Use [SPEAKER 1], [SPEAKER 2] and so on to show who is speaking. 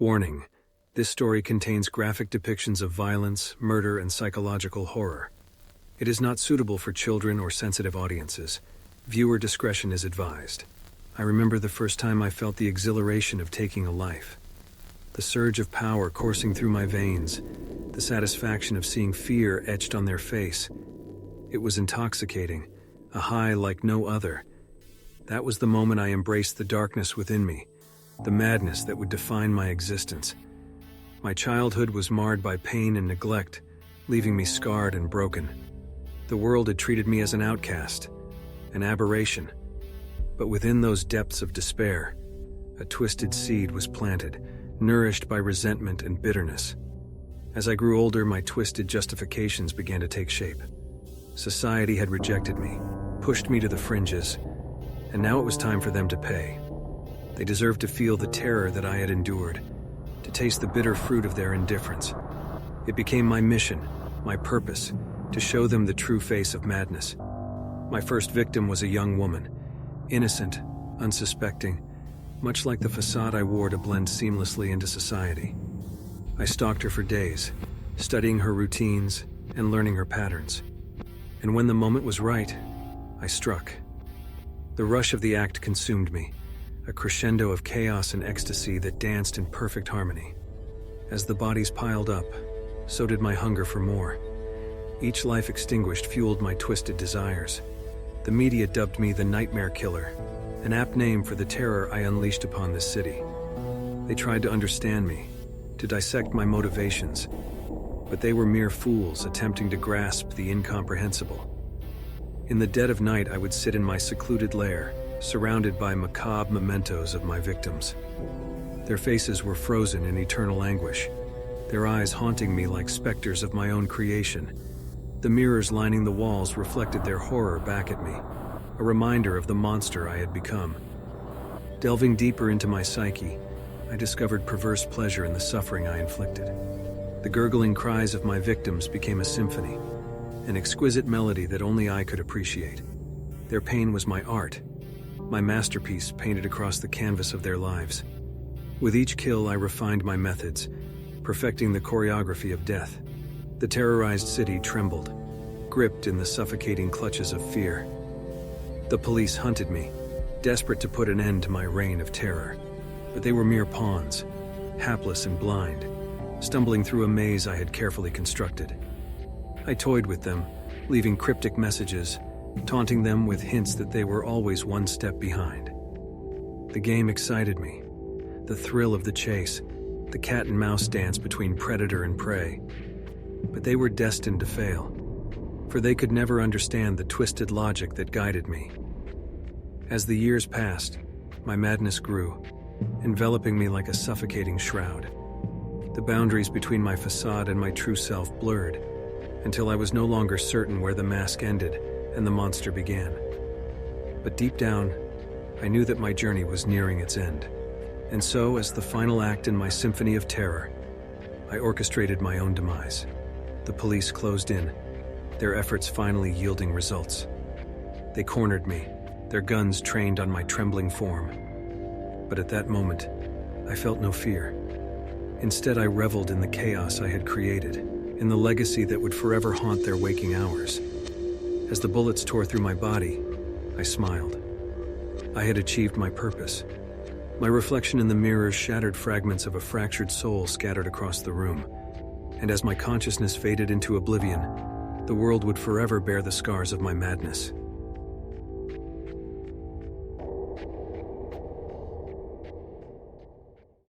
[SPEAKER 1] Warning: this story contains graphic depictions of violence, murder, and psychological horror. It is not suitable for children or sensitive audiences. Viewer discretion is advised. I remember the first time I felt the exhilaration of taking a life. The surge of power coursing through my veins, the satisfaction of seeing fear etched on their face. It was intoxicating, a high like no other. That was the moment I embraced the darkness within me, the madness that would define my existence. My childhood was marred by pain and neglect, leaving me scarred and broken. The world had treated me as an outcast, an aberration. But within those depths of despair, a twisted seed was planted, nourished by resentment and bitterness. As I grew older, my twisted justifications began to take shape. Society had rejected me, pushed me to the fringes, and now it was time for them to pay. They deserved to feel the terror that I had endured, to taste the bitter fruit of their indifference. It became my mission, my purpose, to show them the true face of madness. My first victim was a young woman, innocent, unsuspecting, much like the facade I wore to blend seamlessly into society. I stalked her for days, studying her routines and learning her patterns. And when the moment was right, I struck. The rush of the act consumed me, a crescendo of chaos and ecstasy that danced in perfect harmony. As the bodies piled up, so did my hunger for more. Each life extinguished fueled my twisted desires. The media dubbed me the Nightmare Killer, an apt name for the terror I unleashed upon this city. They tried to understand me, to dissect my motivations, but they were mere fools attempting to grasp the incomprehensible. In the dead of night, I would sit in my secluded lair, surrounded by macabre mementos of my victims. Their faces were frozen in eternal anguish, their eyes haunting me like specters of my own creation. The mirrors lining the walls reflected their horror back at me, a reminder of the monster I had become. Delving deeper into my psyche, I discovered perverse pleasure in the suffering I inflicted. The gurgling cries of my victims became a symphony, an exquisite melody that only I could appreciate. Their pain was my art, my masterpiece painted across the canvas of their lives. With each kill, I refined my methods, perfecting the choreography of death. The terrorized city trembled, gripped in the suffocating clutches of fear. The police hunted me, desperate to put an end to my reign of terror. But they were mere pawns, hapless and blind, stumbling through a maze I had carefully constructed. I toyed with them, leaving cryptic messages, taunting them with hints that they were always one step behind. The game excited me, the thrill of the chase, the cat-and-mouse dance between predator and prey. But they were destined to fail, for they could never understand the twisted logic that guided me. As the years passed, my madness grew, enveloping me like a suffocating shroud. The boundaries between my facade and my true self blurred, until I was no longer certain where the mask ended and the monster began. But deep down, I knew that my journey was nearing its end. And so, as the final act in my symphony of terror, I orchestrated my own demise. The police closed in, their efforts finally yielding results. They cornered me, their guns trained on my trembling form. But at that moment, I felt no fear. Instead, I reveled in the chaos I had created, in the legacy that would forever haunt their waking hours. As the bullets tore through my body, I smiled. I had achieved my purpose. My reflection in the mirrors shattered fragments of a fractured soul scattered across the room. And as my consciousness faded into oblivion, the world would forever bear the scars of my madness.